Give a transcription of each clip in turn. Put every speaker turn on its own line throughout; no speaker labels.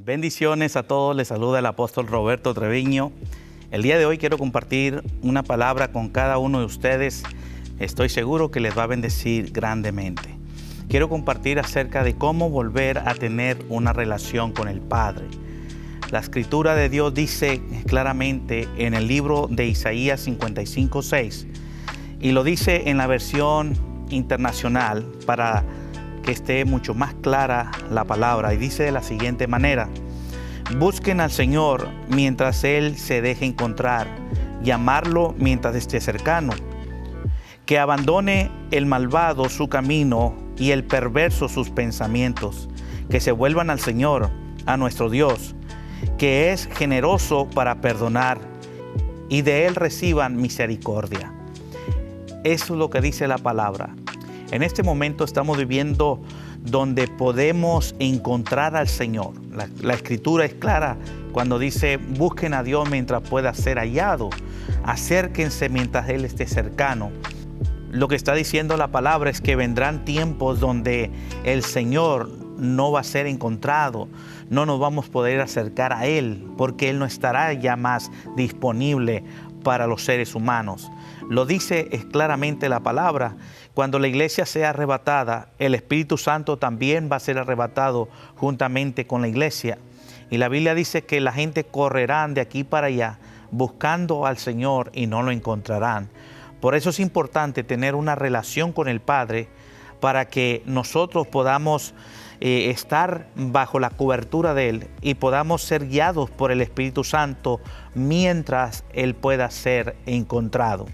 Bendiciones a todos, les saluda el apóstol Roberto Treviño. El día de hoy quiero compartir una palabra con cada uno de ustedes. Estoy seguro que les va a bendecir grandemente. Quiero compartir acerca de cómo volver a tener una relación con el Padre. La Escritura de Dios dice claramente en el libro de Isaías 55:6, y lo dice en la versión internacional para que esté mucho más clara la palabra, y dice de la siguiente manera: busquen al Señor mientras Él se deje encontrar, llamarlo mientras esté cercano. Que abandone el malvado su camino y el perverso sus pensamientos, que se vuelvan al Señor, a nuestro Dios, que es generoso para perdonar, y de Él reciban misericordia. Eso es lo que dice la palabra. En este momento estamos viviendo donde podemos encontrar al Señor. La Escritura es clara cuando dice: busquen a Dios mientras pueda ser hallado. Acérquense mientras Él esté cercano. Lo que está diciendo la palabra es que vendrán tiempos donde el Señor no va a ser encontrado. No nos vamos a poder acercar a Él porque Él no estará ya más disponible para los seres humanos. Lo dice claramente la palabra. Cuando la iglesia sea arrebatada, el Espíritu Santo también va a ser arrebatado juntamente con la iglesia. Y la Biblia dice que la gente correrán de aquí para allá buscando al Señor y no lo encontrarán. Por eso es importante tener una relación con el Padre para que nosotros podamos estar bajo la cobertura de Él y podamos ser guiados por el Espíritu Santo mientras Él pueda ser encontrado.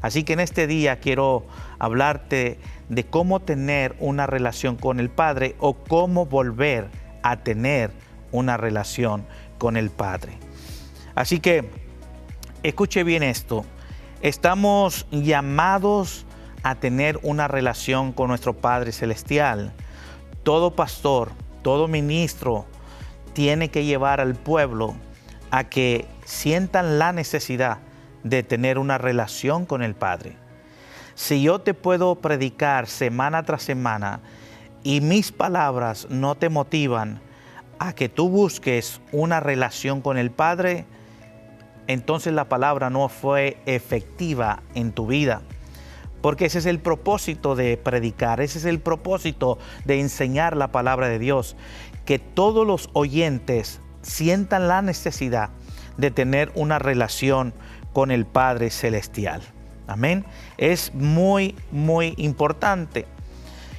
Así que en este día quiero hablarte de cómo tener una relación con el Padre o cómo volver a tener una relación con el Padre. Así que escuche bien esto. Estamos llamados a tener una relación con nuestro Padre Celestial. Todo pastor, todo ministro tiene que llevar al pueblo a que sientan la necesidad de tener una relación con el Padre. Si yo te puedo predicar semana tras semana y mis palabras no te motivan a que tú busques una relación con el Padre, entonces la palabra no fue efectiva en tu vida. Porque ese es el propósito de predicar, ese es el propósito de enseñar la palabra de Dios, que todos los oyentes sientan la necesidad de tener una relación con el Padre Celestial. Amén. Es muy, muy importante.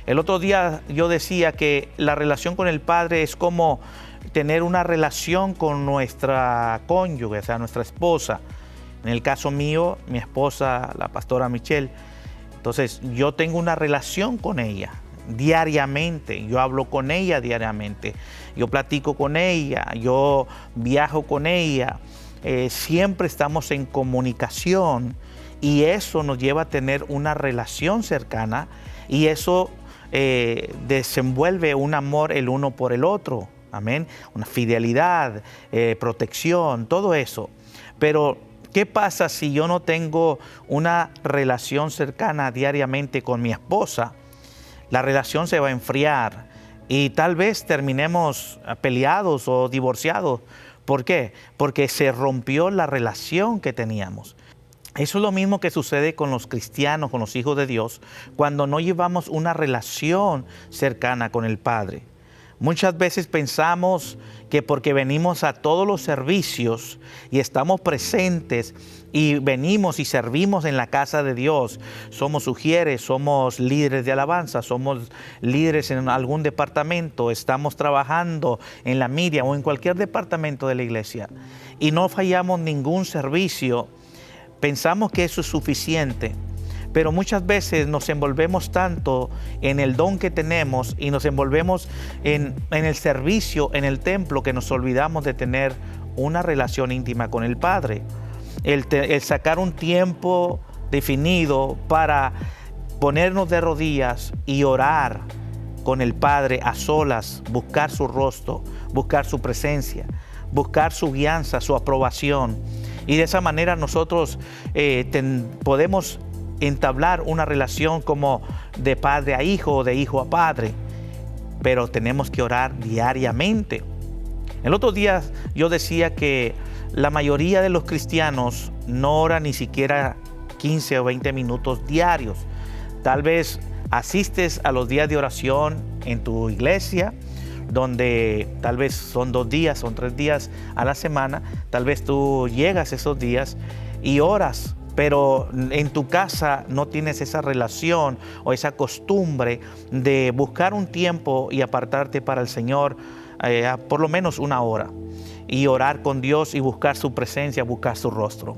El otro día yo decía que la relación con el Padre es como tener una relación con nuestra cónyuge, o sea, nuestra esposa. En el caso mío, mi esposa, la pastora Michelle. Entonces, yo tengo una relación con ella diariamente. Yo hablo con ella diariamente. Yo platico con ella. Yo viajo con ella. Siempre estamos en comunicación y eso nos lleva a tener una relación cercana y eso desenvuelve un amor el uno por el otro. Amén. Una fidelidad, protección, todo eso. Pero ¿qué pasa si yo no tengo una relación cercana diariamente con mi esposa? La relación se va a enfriar y tal vez terminemos peleados o divorciados. ¿Por qué? Porque se rompió la relación que teníamos. Eso es lo mismo que sucede con los cristianos, con los hijos de Dios, cuando no llevamos una relación cercana con el Padre. Muchas veces pensamos que porque venimos a todos los servicios y estamos presentes y venimos y servimos en la casa de Dios, somos ujieres, somos líderes de alabanza, somos líderes en algún departamento, estamos trabajando en la media o en cualquier departamento de la iglesia y no fallamos ningún servicio, pensamos que eso es suficiente. Pero muchas veces nos envolvemos tanto en el don que tenemos y nos envolvemos en el servicio, en el templo, que nos olvidamos de tener una relación íntima con el Padre. El sacar un tiempo definido para ponernos de rodillas y orar con el Padre a solas, buscar su rostro, buscar su presencia, buscar su guianza, su aprobación. Y de esa manera nosotros podemos entablar una relación como de padre a hijo o de hijo a padre, pero tenemos que orar diariamente. El otro día yo decía que la mayoría de los cristianos no oran ni siquiera 15 o 20 minutos diarios. Tal vez asistes a los días de oración en tu iglesia, donde tal vez son 2 días, son 3 días a la semana. Tal vez tú llegas esos días y oras, pero en tu casa no tienes esa relación o esa costumbre de buscar un tiempo y apartarte para el Señor por lo menos 1 hora y orar con Dios y buscar su presencia, buscar su rostro.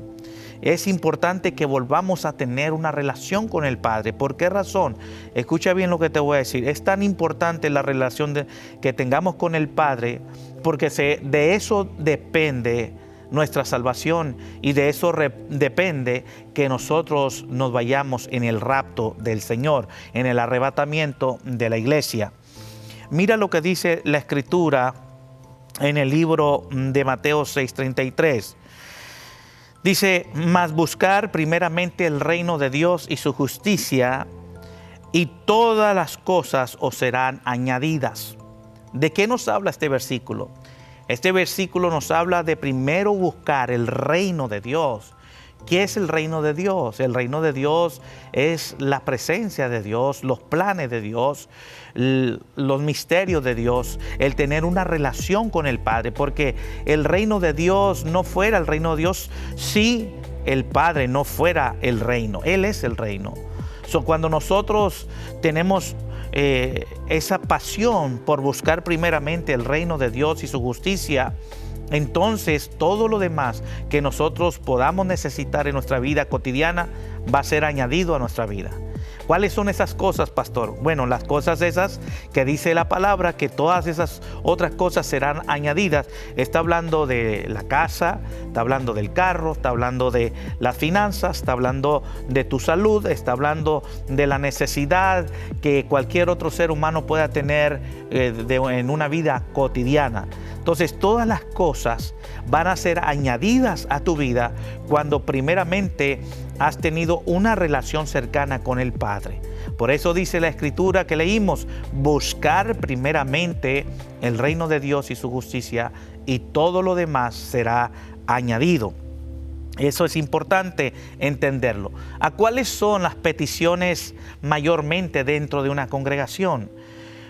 Es importante que volvamos a tener una relación con el Padre. ¿Por qué razón? Escucha bien lo que te voy a decir. Es tan importante la relación que tengamos con el Padre porque de eso depende nuestra salvación y de eso depende que nosotros nos vayamos en el rapto del Señor, en el arrebatamiento de la iglesia. Mira lo que dice la Escritura en el libro de Mateo 6:33. Dice, mas buscar primeramente el reino de Dios y su justicia, y todas las cosas os serán añadidas. ¿De qué nos habla este versículo? Este versículo nos habla de primero buscar el reino de Dios. ¿Qué es el reino de Dios? El reino de Dios es la presencia de Dios, los planes de Dios, los misterios de Dios, el tener una relación con el Padre, porque el reino de Dios no fuera el reino de Dios si el Padre no fuera el reino. Él es el reino. Cuando nosotros tenemos esa pasión por buscar primeramente el reino de Dios y su justicia, entonces todo lo demás que nosotros podamos necesitar en nuestra vida cotidiana va a ser añadido a nuestra vida. ¿Cuáles son esas cosas, pastor? Bueno, las cosas esas que dice la palabra, que todas esas otras cosas serán añadidas. Está hablando de la casa, está hablando del carro, está hablando de las finanzas, está hablando de tu salud, está hablando de la necesidad que cualquier otro ser humano pueda tener en una vida cotidiana. Entonces, todas las cosas van a ser añadidas a tu vida cuando primeramente has tenido una relación cercana con el Padre. Por eso dice la Escritura que leímos, buscar primeramente el reino de Dios y su justicia, y todo lo demás será añadido. Eso es importante entenderlo. ¿A cuáles son las peticiones mayormente dentro de una congregación?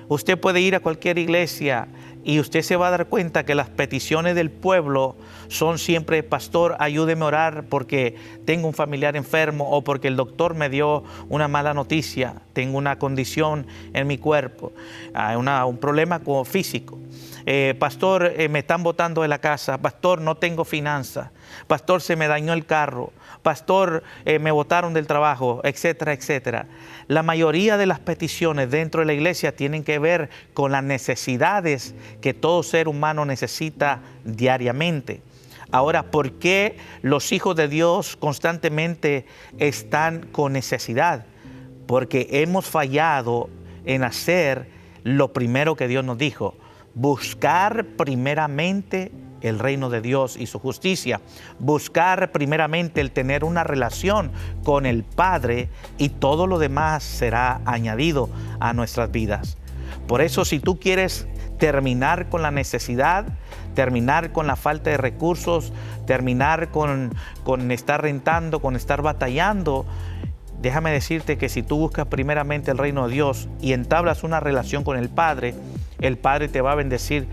Usted puede ir a cualquier iglesia y usted se va a dar cuenta que las peticiones del pueblo son siempre, pastor, ayúdeme a orar porque tengo un familiar enfermo o porque el doctor me dio una mala noticia, tengo una condición en mi cuerpo, un problema físico. Pastor, me están botando de la casa. Pastor, no tengo finanzas. Pastor, se me dañó el carro. Pastor, me botaron del trabajo, etcétera, etcétera. La mayoría de las peticiones dentro de la iglesia tienen que ver con las necesidades que todo ser humano necesita diariamente. Ahora, ¿por qué los hijos de Dios constantemente están con necesidad? Porque hemos fallado en hacer lo primero que Dios nos dijo. Buscar primeramente el reino de Dios y su justicia. Buscar primeramente el tener una relación con el Padre, y todo lo demás será añadido a nuestras vidas. Por eso, si tú quieres terminar con la necesidad, terminar con la falta de recursos, terminar con estar rentando, con estar batallando, déjame decirte que si tú buscas primeramente el reino de Dios y entablas una relación con el Padre te va a bendecir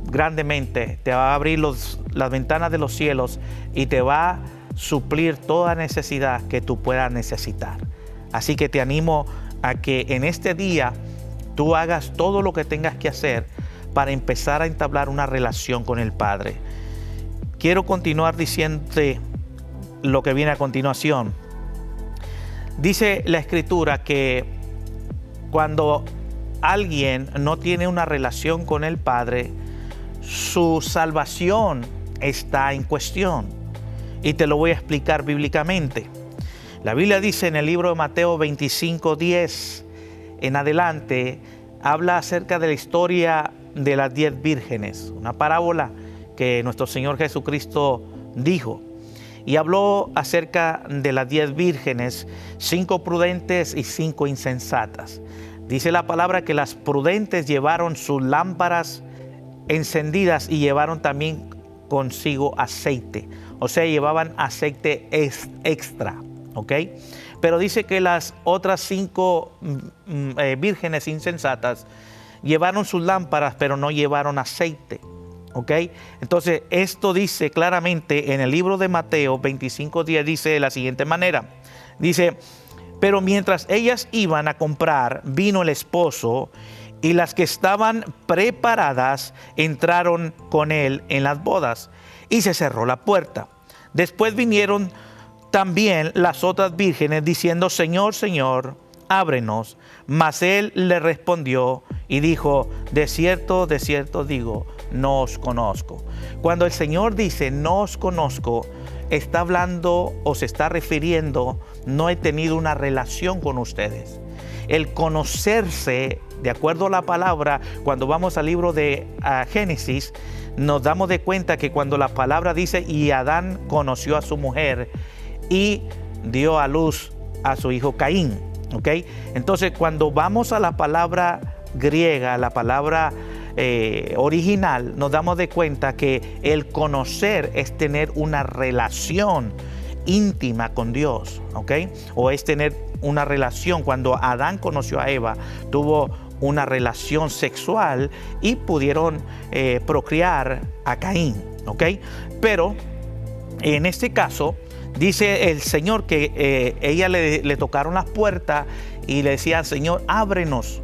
grandemente, te va a abrir las ventanas de los cielos y te va a suplir toda necesidad que tú puedas necesitar. Así que te animo a que en este día tú hagas todo lo que tengas que hacer para empezar a entablar una relación con el Padre. Quiero continuar diciéndote lo que viene a continuación. Dice la Escritura que cuando alguien no tiene una relación con el Padre, su salvación está en cuestión. Y te lo voy a explicar bíblicamente. La Biblia dice en el libro de Mateo 25:10 en adelante, habla acerca de la historia de las 10 vírgenes, una parábola que nuestro Señor Jesucristo dijo. Y habló acerca de las 10 vírgenes, 5 prudentes y 5 insensatas. Dice la palabra que las prudentes llevaron sus lámparas encendidas y llevaron también consigo aceite. O sea, llevaban aceite extra, ¿ok? Pero dice que las otras 5 vírgenes insensatas llevaron sus lámparas, pero no llevaron aceite, ¿ok? Entonces, esto dice claramente en el libro de Mateo 25:10, dice de la siguiente manera. Dice, pero mientras ellas iban a comprar, vino el esposo, y las que estaban preparadas entraron con él en las bodas, y se cerró la puerta. Después vinieron también las otras vírgenes diciendo, Señor, Señor, ábrenos. Mas él le respondió y dijo, de cierto digo, no os conozco. Cuando el Señor dice, no os conozco, está hablando o se está refiriendo, no he tenido una relación con ustedes. El conocerse, de acuerdo a la palabra, cuando vamos al libro de Génesis, nos damos de cuenta que cuando la palabra dice, y Adán conoció a su mujer y dio a luz a su hijo Caín, ¿ok? Entonces, cuando vamos a la palabra griega, la palabra original, nos damos de cuenta que el conocer es tener una relación íntima con Dios, ¿ok? O es tener una relación. Cuando Adán conoció a Eva, tuvo una relación sexual y pudieron procrear a Caín, ¿ok? Pero en este caso, dice el Señor que ella le tocaron las puertas y le decía, Señor, ábrenos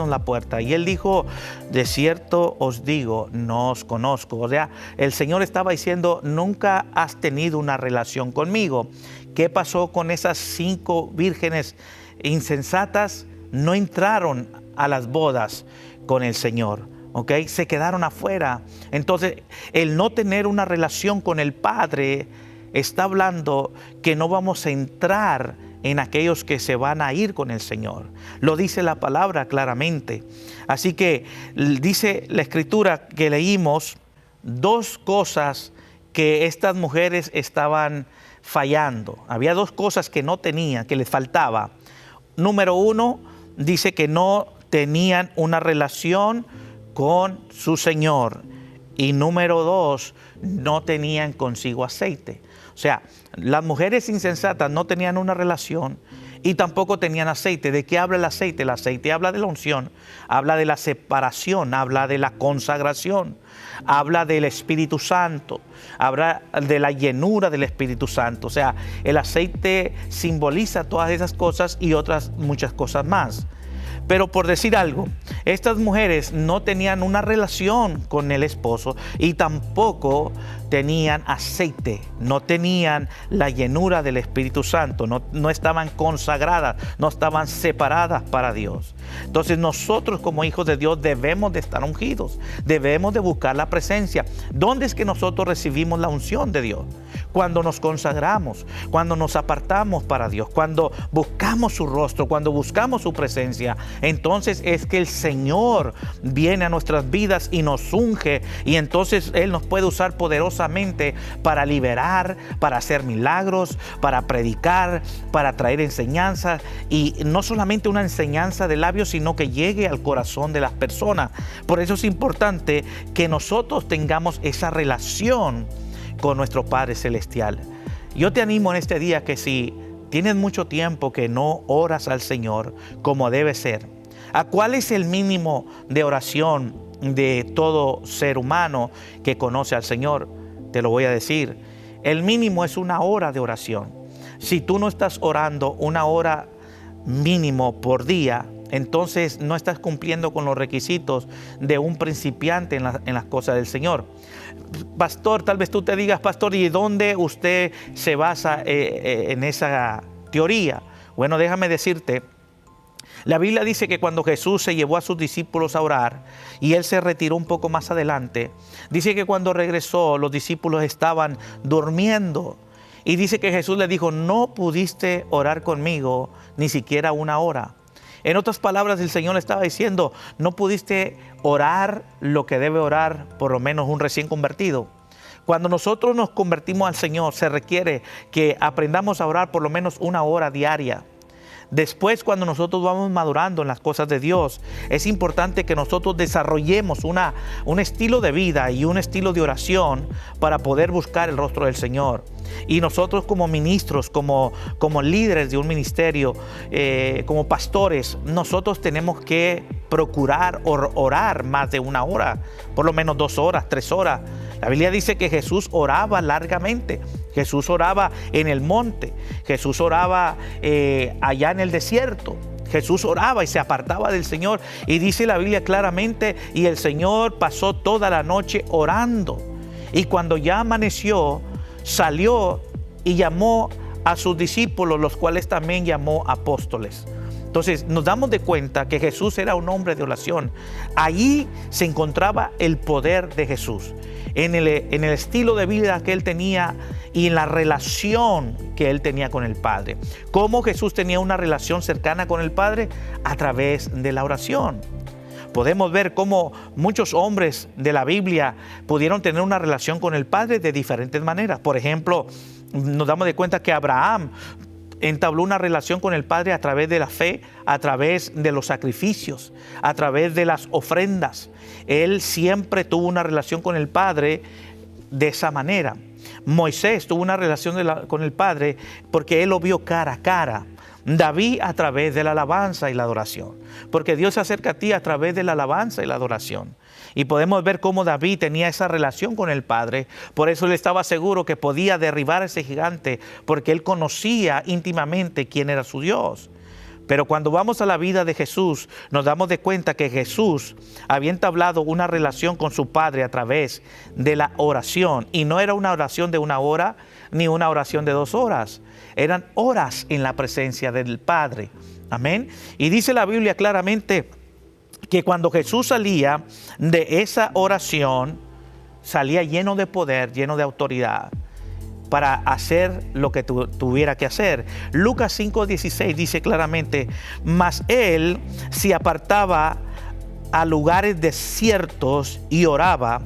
la puerta. Y él dijo, de cierto os digo, no os conozco. O sea, el Señor estaba diciendo, nunca has tenido una relación conmigo. ¿Qué pasó con esas 5 vírgenes insensatas? No entraron a las bodas con el Señor, ¿ok? Se quedaron afuera. Entonces, el no tener una relación con el Padre está hablando que no vamos a entrar en aquellos que se van a ir con el Señor. Lo dice la palabra claramente. Así que dice la Escritura que leímos 2 cosas que estas mujeres estaban fallando. Había 2 cosas que no tenían, que les faltaba. Número 1, dice que no tenían una relación con su Señor. Y número 2, no tenían consigo aceite. O sea, las mujeres insensatas no tenían una relación y tampoco tenían aceite. ¿De qué habla el aceite? El aceite habla de la unción, habla de la separación, habla de la consagración, habla del Espíritu Santo, habla de la llenura del Espíritu Santo. O sea, el aceite simboliza todas esas cosas y otras muchas cosas más. Pero por decir algo, estas mujeres no tenían una relación con el esposo y tampoco tenían aceite, no tenían la llenura del Espíritu Santo, no estaban consagradas, no estaban separadas para Dios. Entonces nosotros como hijos de Dios debemos de estar ungidos, debemos de buscar la presencia. ¿Dónde es que nosotros recibimos la unción de Dios? Cuando nos consagramos, cuando nos apartamos para Dios, cuando buscamos su rostro, cuando buscamos su presencia, entonces es que el Señor viene a nuestras vidas y nos unge, y entonces Él nos puede usar poderosamente para liberar, para hacer milagros, para predicar, para traer enseñanzas, y no solamente una enseñanza de labios, sino que llegue al corazón de las personas. Por eso es importante que nosotros tengamos esa relación con nuestro Padre Celestial. Yo te animo en este día que si tienes mucho tiempo que no oras al Señor como debe ser, ¿a cuál es el mínimo de oración de todo ser humano que conoce al Señor? Te lo voy a decir. El mínimo es 1 hora de oración. Si tú no estás orando 1 hora mínimo por día, entonces no estás cumpliendo con los requisitos de un principiante en las cosas del Señor. Pastor, tal vez tú te digas, pastor, ¿y dónde usted se basa en esa teoría? Bueno, déjame decirte, la Biblia dice que cuando Jesús se llevó a sus discípulos a orar y Él se retiró un poco más adelante, dice que cuando regresó los discípulos estaban durmiendo. Y dice que Jesús le dijo, no pudiste orar conmigo ni siquiera 1 hora. En otras palabras, el Señor le estaba diciendo, no pudiste orar lo que debe orar por lo menos un recién convertido. Cuando nosotros nos convertimos al Señor, se requiere que aprendamos a orar por lo menos 1 hora diaria. Después, cuando nosotros vamos madurando en las cosas de Dios, es importante que nosotros desarrollemos un estilo de vida y un estilo de oración para poder buscar el rostro del Señor. Y nosotros como ministros, como líderes de un ministerio, como pastores, nosotros tenemos que procurar orar más de una hora, por lo menos 2 horas, 3 horas. La Biblia dice que Jesús oraba largamente. Jesús oraba en el monte. Jesús oraba allá en el desierto. Jesús oraba y se apartaba del Señor. Y dice la Biblia claramente, y el Señor pasó toda la noche orando. Y cuando ya amaneció, salió y llamó a sus discípulos, los cuales también llamó apóstoles. Entonces nos damos de cuenta que Jesús era un hombre de oración. Allí se encontraba el poder de Jesús, en el estilo de vida que Él tenía y en la relación que Él tenía con el Padre. ¿Cómo Jesús tenía una relación cercana con el Padre? A través de la oración. Podemos ver cómo muchos hombres de la Biblia pudieron tener una relación con el Padre de diferentes maneras. Por ejemplo, nos damos de cuenta que Abraham entabló una relación con el Padre a través de la fe, a través de los sacrificios, a través de las ofrendas. Él siempre tuvo una relación con el Padre de esa manera. Moisés tuvo una relación con el Padre porque él lo vio cara a cara. David a través de la alabanza y la adoración, porque Dios se acerca a ti a través de la alabanza y la adoración. Y podemos ver cómo David tenía esa relación con el Padre. Por eso él estaba seguro que podía derribar a ese gigante, porque él conocía íntimamente quién era su Dios. Pero cuando vamos a la vida de Jesús, nos damos de cuenta que Jesús había entablado una relación con su Padre a través de la oración. Y no era una oración de 1 hora, ni una oración de 2 horas. Eran horas en la presencia del Padre. Amén. Y dice la Biblia claramente que cuando Jesús salía de esa oración, salía lleno de poder, lleno de autoridad, para hacer lo que tuviera que hacer. Lucas 5:16 dice claramente, mas él se apartaba a lugares desiertos y oraba.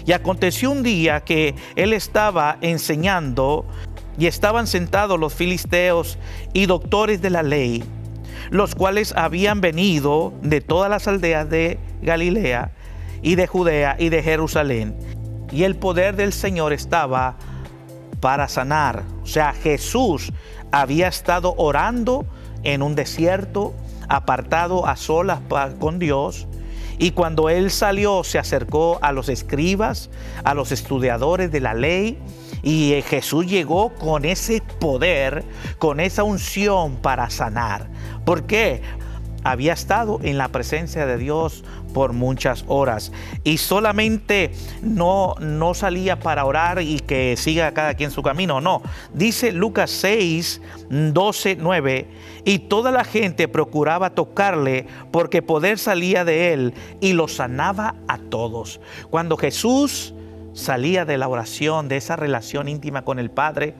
Y aconteció un día que él estaba enseñando y estaban sentados los filisteos y doctores de la ley, los cuales habían venido de todas las aldeas de Galilea y de Judea y de Jerusalén. Y el poder del Señor estaba para sanar. O sea, Jesús había estado orando en un desierto, apartado a solas con Dios. Y cuando Él salió, se acercó a los escribas, a los estudiadores de la ley. Y Jesús llegó con ese poder, con esa unción para sanar. ¿Por qué? Había estado en la presencia de Dios por muchas horas. Y solamente no salía para orar y que siga cada quien su camino. No. Dice Lucas 6, 12, 9. Y toda la gente procuraba tocarle porque poder salía de él y lo sanaba a todos. Cuando Jesús salía de la oración, de esa relación íntima con el Padre,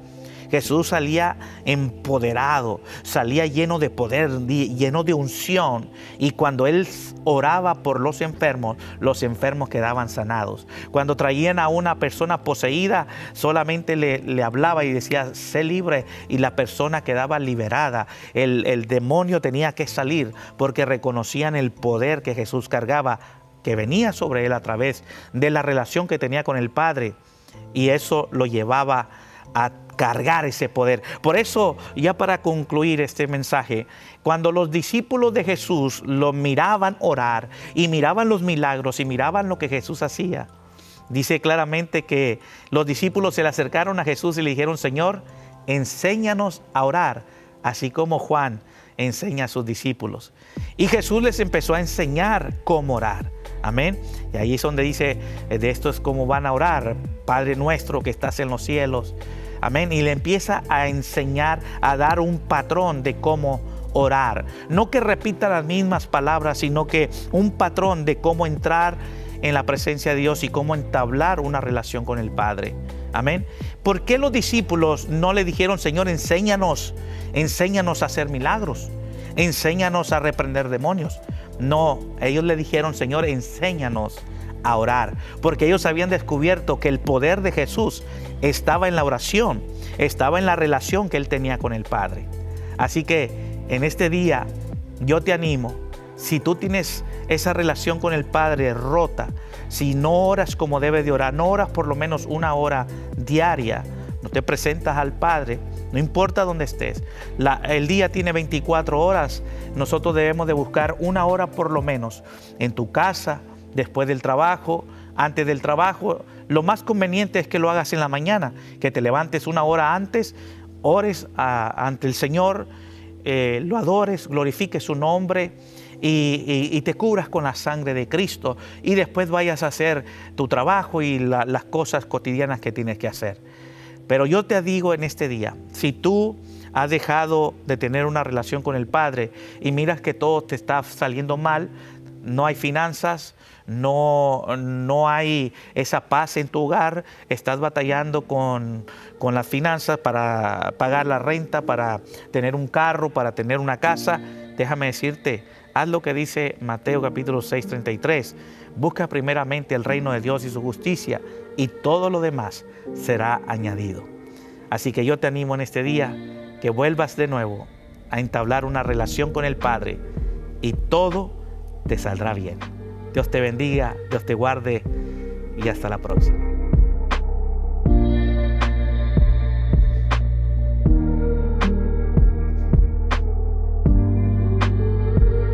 Jesús salía empoderado, salía lleno de poder, lleno de unción. Y cuando Él oraba por los enfermos quedaban sanados. Cuando traían a una persona poseída, solamente le hablaba y decía, sé libre, y la persona quedaba liberada. El demonio tenía que salir porque reconocían el poder que Jesús cargaba, que venía sobre él a través de la relación que tenía con el Padre. Y eso lo llevaba a cargar ese poder. Por eso, ya para concluir este mensaje, cuando los discípulos de Jesús lo miraban orar y miraban los milagros y miraban lo que Jesús hacía, dice claramente que los discípulos se le acercaron a Jesús y le dijeron, Señor, enséñanos a orar, así como Juan enseña a sus discípulos. Y Jesús les empezó a enseñar cómo orar. Amén. Y ahí es donde dice, de esto es como van a orar, Padre nuestro que estás en los cielos. Amén. Y le empieza a enseñar, a dar un patrón de cómo orar. No que repita las mismas palabras, sino que un patrón de cómo entrar en la presencia de Dios y cómo entablar una relación con el Padre. Amén. ¿Por qué los discípulos no le dijeron, Señor, enséñanos a hacer milagros? Enséñanos a reprender demonios. No, ellos le dijeron, Señor, enséñanos a orar, porque ellos habían descubierto que el poder de Jesús estaba en la oración, estaba en la relación que Él tenía con el Padre. Así que En este día yo te animo, si tú tienes esa relación con el Padre rota, si no oras como debes de orar, no oras por lo menos 1 hora diaria, no te presentas al Padre, no importa dónde estés. El día tiene 24 horas, nosotros debemos de buscar 1 hora por lo menos en tu casa, después del trabajo, antes del trabajo. Lo más conveniente es que lo hagas en la mañana, que te levantes 1 hora antes, ores ante el Señor, lo adores, glorifiques su nombre y te cubras con la sangre de Cristo, y después vayas a hacer tu trabajo y las cosas cotidianas que tienes que hacer. Pero yo te digo en este día, si tú has dejado de tener una relación con el Padre y miras que todo te está saliendo mal, no hay finanzas, no hay esa paz en tu hogar, estás batallando con las finanzas para pagar la renta, para tener un carro, para tener una casa, déjame decirte, haz lo que dice Mateo capítulo 6:33. Busca primeramente el reino de Dios y su justicia, y todo lo demás será añadido. Así que yo te animo en este día que vuelvas de nuevo a entablar una relación con el Padre y todo te saldrá bien. Dios te bendiga, Dios te guarde y hasta la próxima.